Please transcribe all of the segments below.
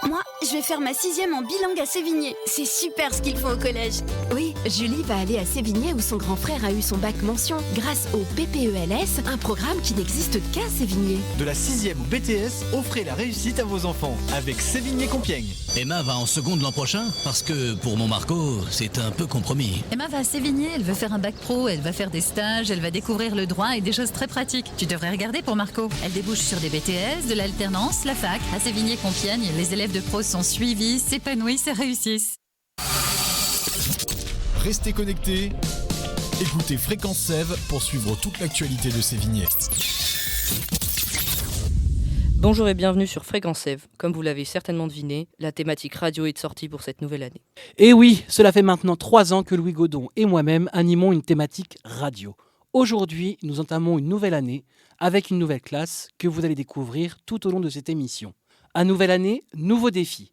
Moi, je vais faire ma 6e en bilingue à Sévigné. C'est super ce qu'ils font au collège. Oui, Julie va aller à Sévigné où son grand frère a eu son bac mention grâce au PPELS, un programme qui n'existe qu'à Sévigné. De la 6e au BTS, offrez la réussite à vos enfants avec Sévigné-Compiègne. Emma va en seconde l'an prochain parce que pour mon Marco, c'est un peu compromis. Emma va à Sévigné, elle veut faire un bac pro, elle va faire des stages, elle va découvrir le droit et des choses très pratiques. Tu devrais regarder pour Marco. Elle débouche sur des BTS, de l'alternance, la fac. À Sévigné-Compiègne, les élèves de pro sont suivis, s'épanouissent et réussissent. Restez connectés. Écoutez Fréquence Sève pour suivre toute l'actualité de Sévigné. Bonjour et bienvenue sur Fréquence Sève. Comme vous l'avez certainement deviné, la thématique radio est sortie pour cette nouvelle année. Et oui, cela fait maintenant 3 ans que Louis Godon et moi-même animons une thématique radio. Aujourd'hui, nous entamons une nouvelle année avec une nouvelle classe que vous allez découvrir tout au long de cette émission. À nouvelle année, nouveaux défis.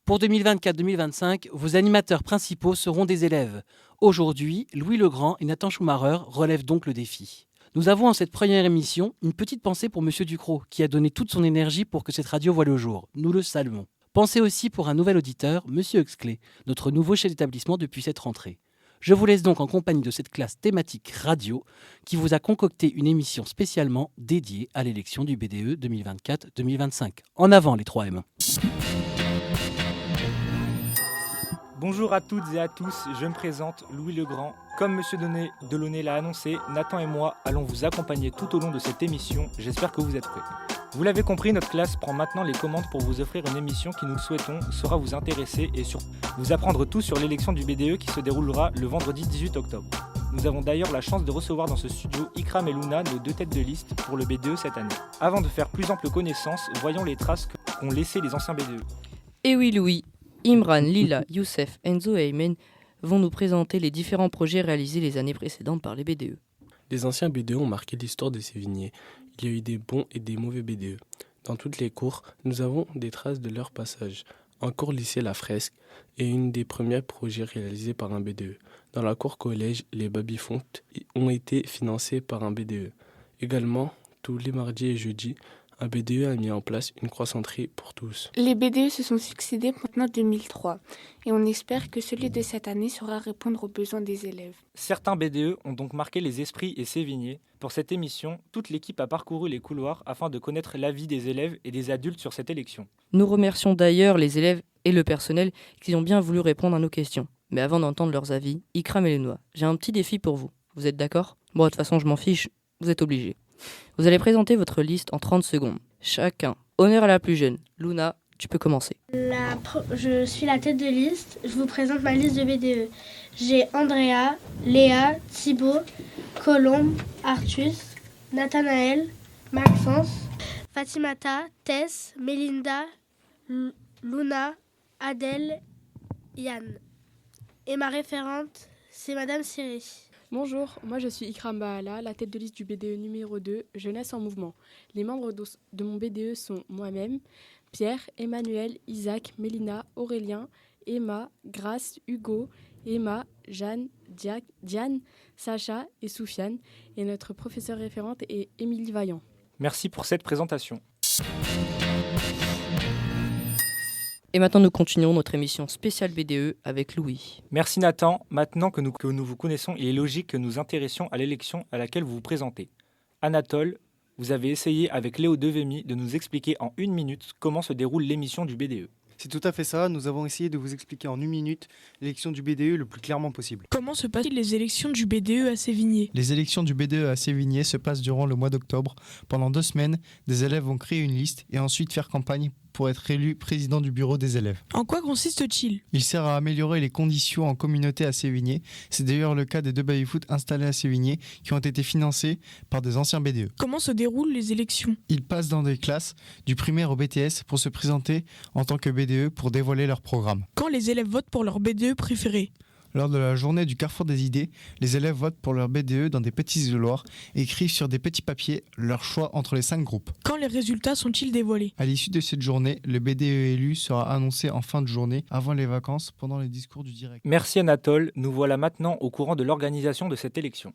Pour 2024-2025, vos animateurs principaux seront des élèves. Aujourd'hui, Louis Legrand et Nathan Schumacher relèvent donc le défi. Nous avons en cette première émission une petite pensée pour Monsieur Ducrot, qui a donné toute son énergie pour que cette radio voie le jour. Nous le saluons. Pensez aussi pour un nouvel auditeur, Monsieur Huxley, notre nouveau chef d'établissement depuis cette rentrée. Je vous laisse donc en compagnie de cette classe thématique radio qui vous a concocté une émission spécialement dédiée à l'élection du BDE 2024-2025. En avant les 3M. Bonjour à toutes et à tous, je me présente Louis Legrand. Comme Monsieur Delaunay l'a annoncé, Nathan et moi allons vous accompagner tout au long de cette émission. J'espère que vous êtes prêts. Vous l'avez compris, notre classe prend maintenant les commandes pour vous offrir une émission qui, nous le souhaitons, saura vous intéresser et vous apprendre tout sur l'élection du BDE qui se déroulera le vendredi 18 octobre. Nous avons d'ailleurs la chance de recevoir dans ce studio Ikram et Luna, nos 2 têtes de liste pour le BDE cette année. Avant de faire plus ample connaissance, voyons les traces qu'ont laissées les anciens BDE. Et oui Louis, Imran, Lila, Youssef, Enzo et Aymen vont nous présenter les différents projets réalisés les années précédentes par les BDE. Les anciens BDE ont marqué l'histoire des Sévignais. Il y a eu des bons et des mauvais BDE. Dans toutes les cours, nous avons des traces de leur passage. En cours lycée, la fresque est une des premiers projets réalisés par un BDE. Dans la cour collège, les baby-fontes ont été financés par un BDE. Également, tous les mardis et jeudis, un BDE a mis en place une croissanterie pour tous. Les BDE se sont succédés maintenant 2003 et on espère que celui de cette année saura répondre aux besoins des élèves. Certains BDE ont donc marqué les esprits et Sévigné. Pour cette émission, toute l'équipe a parcouru les couloirs afin de connaître l'avis des élèves et des adultes sur cette élection. Nous remercions d'ailleurs les élèves et le personnel qui ont bien voulu répondre à nos questions. Mais avant d'entendre leurs avis, Ikram et Lenoir, j'ai un petit défi pour vous. Vous êtes d'accord ? Bon, de toute façon, je m'en fiche, vous êtes obligés. Vous allez présenter votre liste en 30 secondes. Chacun. Honneur à la plus jeune. Luna, tu peux commencer. Je suis la tête de liste. Je vous présente ma liste de BDE. J'ai Andrea, Léa, Thibaut, Colombe, Artus, Nathanaël, Maxence, Fatimata, Tess, Mélinda, Luna, Adèle, Yann. Et ma référente, c'est Madame Siri. Bonjour, moi je suis Ikram Bahala, la tête de liste du BDE numéro 2, Jeunesse en mouvement. Les membres de mon BDE sont moi-même, Pierre, Emmanuel, Isaac, Mélina, Aurélien, Emma, Grace, Hugo, Emma, Jeanne, Diane, Sacha et Soufiane. Et notre professeure référente est Émilie Vaillant. Merci pour cette présentation. Et maintenant, nous continuons notre émission spéciale BDE avec Louis. Merci Nathan. Maintenant que nous vous connaissons, il est logique que nous intéressions à l'élection à laquelle vous vous présentez. Anatole, vous avez essayé avec Léo Devemy de nous expliquer en 1 minute comment se déroule l'émission du BDE. C'est tout à fait ça, nous avons essayé de vous expliquer en 1 minute l'élection du BDE le plus clairement possible. Comment se passent les élections du BDE à Sévigné ? Les élections du BDE à Sévigné se passent durant le mois d'octobre. Pendant 2 semaines, des élèves vont créer une liste et ensuite faire campagne pour être élu président du bureau des élèves. En quoi consiste-t-il ? Il sert à améliorer les conditions en communauté à Sévigné. C'est d'ailleurs le cas des 2 baby-foot installés à Sévigné qui ont été financés par des anciens BDE. Comment se déroulent les élections ? Ils passent dans des classes, du primaire au BTS, pour se présenter en tant que BDE pour dévoiler leur programme. Quand les élèves votent pour leur BDE préféré ? Lors de la journée du Carrefour des idées, les élèves votent pour leur BDE dans des petits isoloirs et écrivent sur des petits papiers leur choix entre les 5 groupes. Quand les résultats sont-ils dévoilés ? À l'issue de cette journée, le BDE élu sera annoncé en fin de journée, avant les vacances, pendant les discours du directeur. Merci Anatole, nous voilà maintenant au courant de l'organisation de cette élection.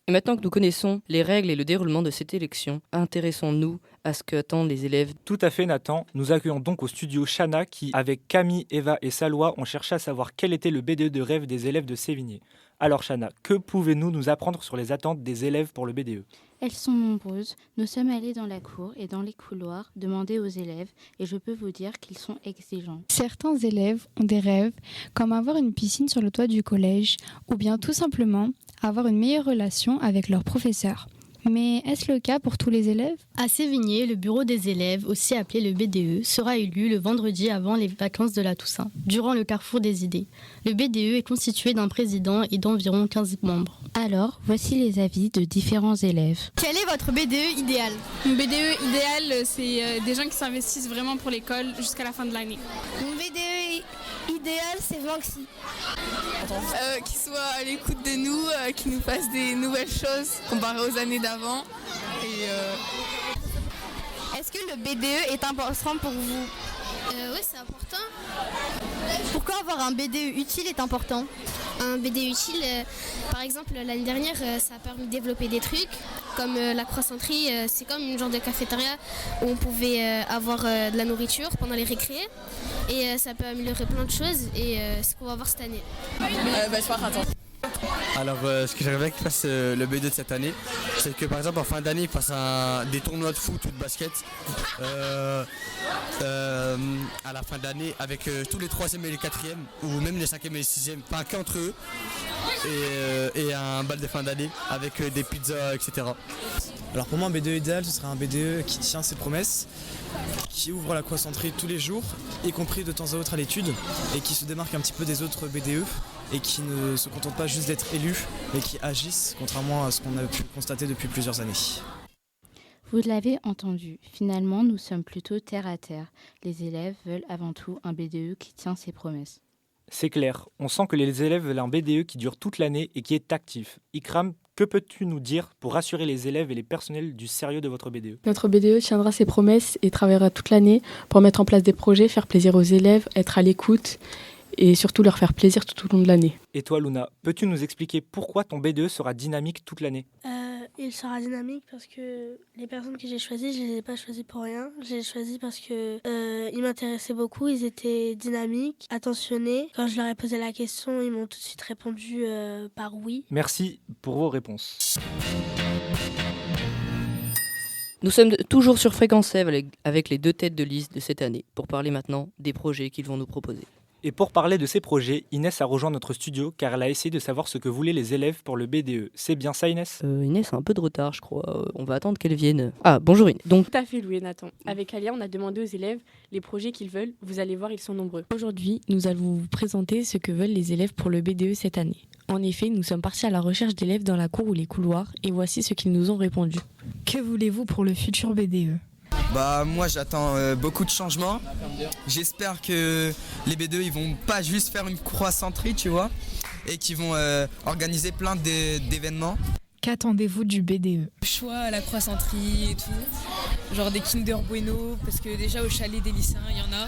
Et maintenant que nous connaissons les règles et le déroulement de cette élection, intéressons-nous à ce qu'attendent les élèves. Tout à fait Nathan, nous accueillons donc au studio Chana qui, avec Camille, Eva et Salwa, ont cherché à savoir quel était le BDE de rêve des élèves de Sévigné. Alors Chana, que pouvez-vous nous apprendre sur les attentes des élèves pour le BDE ? Elles sont nombreuses. Nous sommes allés dans la cour et dans les couloirs demander aux élèves et je peux vous dire qu'ils sont exigeants. Certains élèves ont des rêves comme avoir une piscine sur le toit du collège ou bien tout simplement avoir une meilleure relation avec leurs professeurs. Mais est-ce le cas pour tous les élèves ? À Sévigné, le bureau des élèves, aussi appelé le BDE, sera élu le vendredi avant les vacances de la Toussaint, durant le carrefour des idées. Le BDE est constitué d'un président et d'environ 15 membres. Alors, voici les avis de différents élèves. Quel est votre BDE idéal ? Mon BDE idéal, c'est des gens qui s'investissent vraiment pour l'école jusqu'à la fin de l'année. Mon BDE idéal, c'est Vanxi. Qui soit à l'écoute de nous, qui nous fasse des nouvelles choses comparées aux années d'avant. Est-ce que le BDE est important pour vous ? Oui, c'est important. Pourquoi avoir un BDE utile est important ? Un BDE utile, par exemple, l'année dernière, ça a permis de développer des trucs, comme la croissanterie, c'est comme une genre de cafétéria où on pouvait avoir de la nourriture pendant les récrés. Et ça peut améliorer plein de choses et c'est ce qu'on va voir cette année. Je pars, attends. Alors, ce que j'aimerais que fasse le BDE de cette année, c'est que par exemple en fin d'année, il fasse des tournois de foot ou de basket à la fin de l'année avec tous les 3e et les 4e, ou même les 5e et les 6e, pas qu'entre eux, et un bal de fin d'année avec des pizzas, etc. Alors pour moi, un BDE idéal, ce serait un BDE qui tient ses promesses, qui ouvre la croissanterie tous les jours, y compris de temps à autre à l'étude, et qui se démarque un petit peu des autres BDE, et qui ne se contentent pas juste d'être élus, mais qui agissent, contrairement à ce qu'on a pu constater depuis plusieurs années. Vous l'avez entendu, finalement nous sommes plutôt terre à terre. Les élèves veulent avant tout un BDE qui tient ses promesses. C'est clair, on sent que les élèves veulent un BDE qui dure toute l'année et qui est actif. Ikram, que peux-tu nous dire pour rassurer les élèves et les personnels du sérieux de votre BDE ? Notre BDE tiendra ses promesses et travaillera toute l'année pour mettre en place des projets, faire plaisir aux élèves, être à l'écoute et surtout leur faire plaisir tout au long de l'année. Et toi Luna, peux-tu nous expliquer pourquoi ton BDE sera dynamique toute l'année ? Il sera dynamique parce que les personnes que j'ai choisies, je les ai pas choisies pour rien. Je les ai choisies parce que ils m'intéressaient beaucoup, ils étaient dynamiques, attentionnés. Quand je leur ai posé la question, ils m'ont tout de suite répondu par oui. Merci pour vos réponses. Nous sommes toujours sur Fréquence Sèvres avec les 2 têtes de liste de cette année pour parler maintenant des projets qu'ils vont nous proposer. Et pour parler de ces projets, Inès a rejoint notre studio car elle a essayé de savoir ce que voulaient les élèves pour le BDE. C'est bien ça Inès ? Inès a un peu de retard je crois, on va attendre qu'elle vienne. Ah bonjour Inès. Donc... Tout à fait Louis et Nathan. Avec Alia, on a demandé aux élèves les projets qu'ils veulent. Vous allez voir, ils sont nombreux. Aujourd'hui, nous allons vous présenter ce que veulent les élèves pour le BDE cette année. En effet, nous sommes partis à la recherche d'élèves dans la cour ou les couloirs et voici ce qu'ils nous ont répondu. Que voulez-vous pour le futur BDE ? Moi j'attends beaucoup de changements. J'espère que les BDE ils vont pas juste faire une croissanterie, tu vois, et qu'ils vont organiser plein d'événements. Qu'attendez-vous du BDE ? Choix à la croissanterie et tout, genre des Kinder Bueno, parce que déjà au chalet des lycéens il y en a.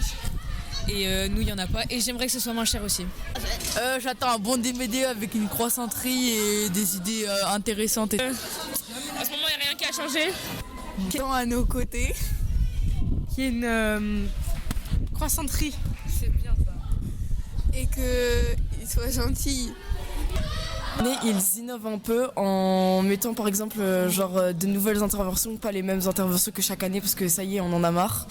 Et nous, il n'y en a pas. Et j'aimerais que ce soit moins cher aussi. J'attends un bon BDE avec une croissanterie et des idées intéressantes. À ce moment, il n'y a rien qui a changé. Qui sont à nos côtés. Qui est une croissanterie. C'est bien ça. Et qu'ils soient gentils. Ils innovent un peu en mettant par exemple de nouvelles interventions, pas les mêmes interventions que chaque année parce que ça y est, on en a marre.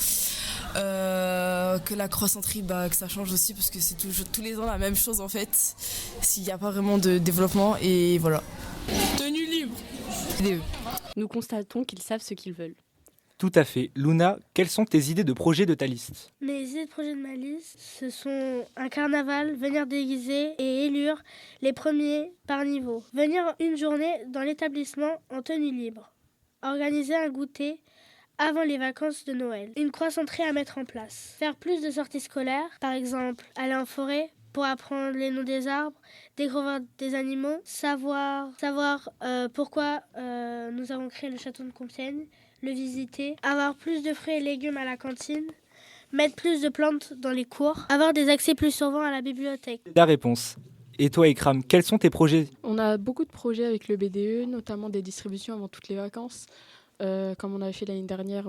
Que la croissanterie, que ça change aussi parce que c'est toujours tous les ans la même chose en fait, s'il n'y a pas vraiment de développement et voilà. Tenue libre. Nous constatons qu'ils savent ce qu'ils veulent. Tout à fait. Luna, quelles sont tes idées de projet de ta liste ? Mes idées de projet de ma liste, ce sont un carnaval, venir déguiser et élire les premiers par niveau. Venir une journée dans l'établissement en tenue libre. Organiser un goûter avant les vacances de Noël. Une croissanterie à mettre en place. Faire plus de sorties scolaires, par exemple aller en forêt pour apprendre les noms des arbres, découvrir des animaux, savoir pourquoi nous avons créé le château de Compiègne, le visiter, avoir plus de fruits et légumes à la cantine, mettre plus de plantes dans les cours, avoir des accès plus souvent à la bibliothèque. La réponse. Et toi Ikram, quels sont tes projets ? On a beaucoup de projets avec le BDE, notamment des distributions avant toutes les vacances. comme on avait fait l'année dernière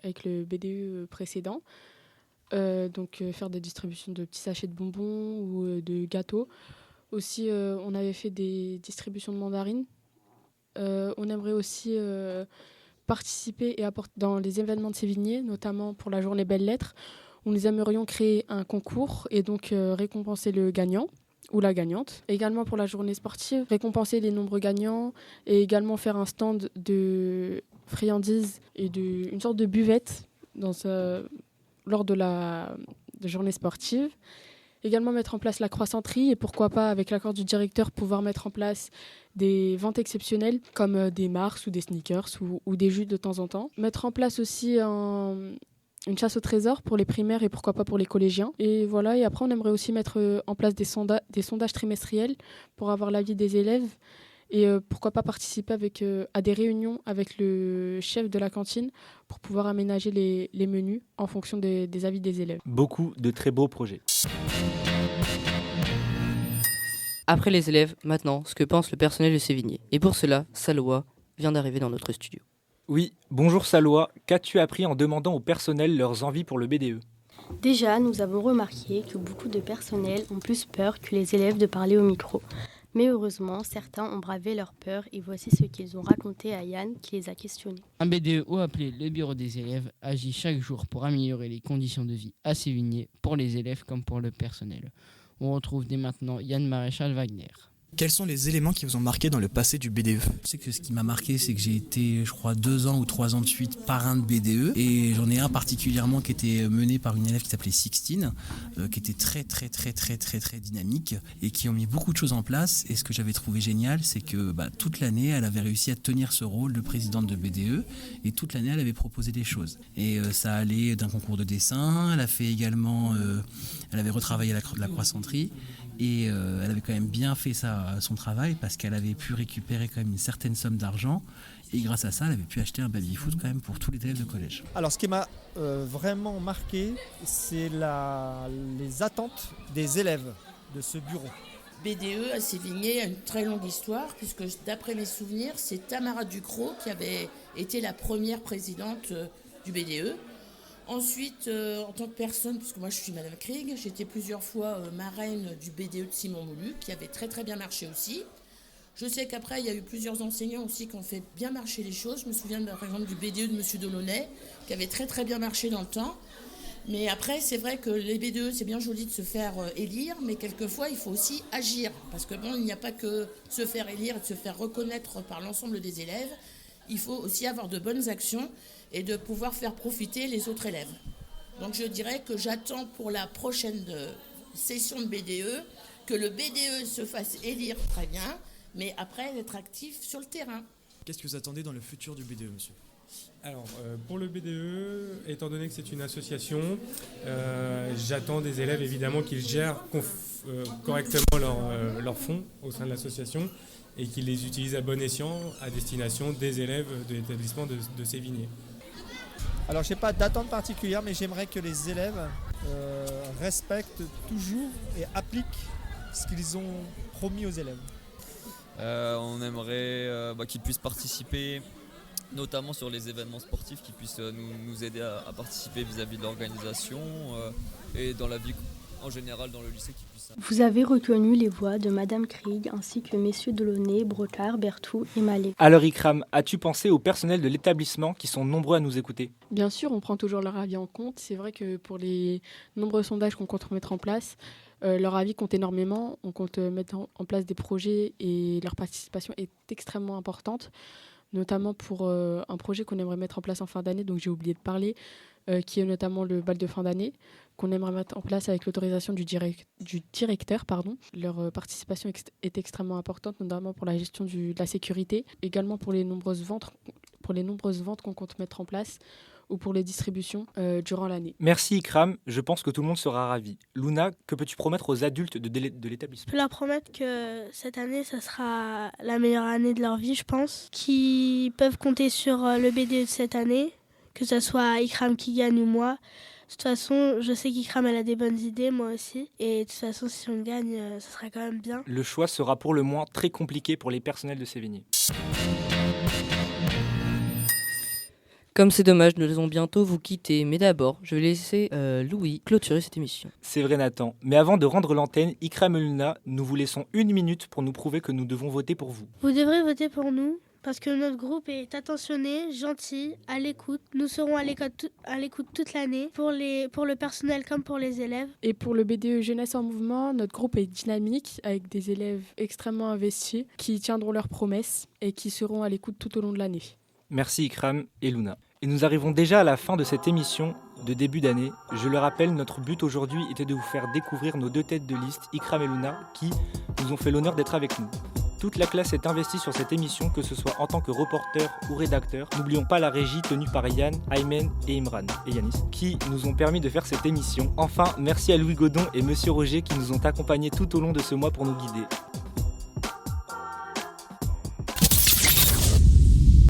avec le BDE précédent. Donc faire des distributions de petits sachets de bonbons ou de gâteaux. Aussi, on avait fait des distributions de mandarines. On aimerait aussi participer et apporter dans les événements de Sévigné, notamment pour la journée Belles Lettres, où nous aimerions créer un concours et donc récompenser le gagnant ou la gagnante. Également pour la journée sportive, récompenser les nombreux gagnants et également faire un stand de friandises et une sorte de buvette lors de la journée sportive. Également mettre en place la croissanterie et pourquoi pas, avec l'accord du directeur, pouvoir mettre en place des ventes exceptionnelles comme des Mars ou des sneakers ou des jus de temps en temps. Mettre en place aussi une chasse au trésor pour les primaires et pourquoi pas pour les collégiens. Et voilà, et après on aimerait aussi mettre en place des sondages trimestriels pour avoir l'avis des élèves et pourquoi pas participer à des réunions avec le chef de la cantine pour pouvoir aménager les menus en fonction des avis des élèves. Beaucoup de très beaux projets. Après les élèves, maintenant, ce que pense le personnel de Sévigné. Et pour cela, Saloua vient d'arriver dans notre studio. Oui, bonjour Saloua, qu'as-tu appris en demandant au personnel leurs envies pour le BDE ? Déjà, nous avons remarqué que beaucoup de personnels ont plus peur que les élèves de parler au micro. Mais heureusement, certains ont bravé leur peur et voici ce qu'ils ont raconté à Yann qui les a questionnés. Un BDE, ou appelé le bureau des élèves, agit chaque jour pour améliorer les conditions de vie à Sévigné, pour les élèves comme pour le personnel. On retrouve dès maintenant Yann Maréchal-Wagner. Quels sont les éléments qui vous ont marqué dans le passé du BDE ? Je sais que ce qui m'a marqué, c'est que j'ai été, je crois, 2 ans ou 3 ans de suite parrain de BDE. Et j'en ai un particulièrement qui était mené par une élève qui s'appelait Sixtine, qui était très dynamique et qui ont mis beaucoup de choses en place. Et ce que j'avais trouvé génial, c'est que toute l'année, elle avait réussi à tenir ce rôle de présidente de BDE. Et toute l'année, elle avait proposé des choses. Et ça allait d'un concours de dessin. Elle a fait également, elle avait retravaillé la croissanterie. Et elle avait quand même bien fait son travail parce qu'elle avait pu récupérer quand même une certaine somme d'argent. Et grâce à ça, elle avait pu acheter un baby-foot quand même pour tous les élèves de collège. Alors ce qui m'a vraiment marqué, c'est les attentes des élèves de ce bureau. BDE à Sévigné a une très longue histoire puisque d'après mes souvenirs, c'est Tamara Ducrot qui avait été la première présidente du BDE. Ensuite, en tant que personne, puisque moi je suis Madame Krieg, j'ai été plusieurs fois marraine du BDE de Simon Moulu, qui avait très bien marché aussi. Je sais qu'après, il y a eu plusieurs enseignants aussi qui ont fait bien marcher les choses. Je me souviens par exemple du BDE de Monsieur Delaunay, qui avait très bien marché dans le temps. Mais après, c'est vrai que les BDE, c'est bien joli de se faire élire, mais quelquefois, il faut aussi agir. Parce que bon, il n'y a pas que se faire élire et de se faire reconnaître par l'ensemble des élèves. Il faut aussi avoir de bonnes actions et de pouvoir faire profiter les autres élèves. Donc je dirais que j'attends pour la prochaine session de BDE que le BDE se fasse élire très bien, mais après d'être actif sur le terrain. Qu'est-ce que vous attendez dans le futur du BDE, monsieur ? Alors, pour le BDE, étant donné que c'est une association, j'attends des élèves évidemment qu'ils gèrent correctement leurs fonds au sein de l'association et qu'ils les utilisent à bon escient à destination des élèves de l'établissement de Sévigné. Alors je n'ai pas d'attente particulière, mais j'aimerais que les élèves respectent toujours et appliquent ce qu'ils ont promis aux élèves. On aimerait qu'ils puissent participer, notamment sur les événements sportifs, qu'ils puissent nous aider à participer vis-à-vis de l'organisation et dans la vie en général dans le lycée. Vous avez reconnu les voix de Madame Krieg ainsi que messieurs Delaunay, Brocard, Berthoud et Mallet. Alors Ikram, as-tu pensé au personnel de l'établissement qui sont nombreux à nous écouter ? Bien sûr, on prend toujours leur avis en compte. C'est vrai que pour les nombreux sondages qu'on compte mettre en place, leur avis compte énormément. On compte mettre en place des projets et leur participation est extrêmement importante, notamment pour un projet qu'on aimerait mettre en place en fin d'année, donc j'ai oublié de parler, qui est notamment le bal de fin d'année, qu'on aimerait mettre en place avec l'autorisation du directeur. Leur participation est extrêmement importante, notamment pour la gestion de la sécurité, également pour les nombreuses ventes qu'on compte mettre en place ou pour les distributions durant l'année. Merci Ikram, je pense que tout le monde sera ravi. Luna, que peux-tu promettre aux adultes de l'établissement ? Je peux leur promettre que cette année, ça sera la meilleure année de leur vie, je pense, qu'ils peuvent compter sur le BDE de cette année, que ce soit Ikram qui gagne ou moi. De toute façon, je sais qu'Ikram elle a des bonnes idées, moi aussi. Et de toute façon, si on gagne, ça sera quand même bien. Le choix sera pour le moins très compliqué pour les personnels de Sévigné. Comme c'est dommage, nous allons bientôt vous quitter, mais d'abord, je vais laisser Louis clôturer cette émission. C'est vrai Nathan, mais avant de rendre l'antenne, Ikram et Luna, nous vous laissons 1 minute pour nous prouver que nous devons voter pour vous. Vous devrez voter pour nous parce que notre groupe est attentionné, gentil, à l'écoute. Nous serons à l'écoute toute l'année pour le personnel comme pour les élèves. Et pour le BDE Jeunesse en Mouvement, notre groupe est dynamique avec des élèves extrêmement investis qui tiendront leurs promesses et qui seront à l'écoute tout au long de l'année. Merci Ikram et Luna. Et nous arrivons déjà à la fin de cette émission de début d'année. Je le rappelle, notre but aujourd'hui était de vous faire découvrir nos 2 têtes de liste, Ikram et Luna, qui nous ont fait l'honneur d'être avec nous. Toute la classe est investie sur cette émission, que ce soit en tant que reporter ou rédacteur. N'oublions pas la régie tenue par Yann, Aymen et Imran et Yanis, qui nous ont permis de faire cette émission. Enfin, merci à Louis Godon et Monsieur Roger qui nous ont accompagnés tout au long de ce mois pour nous guider.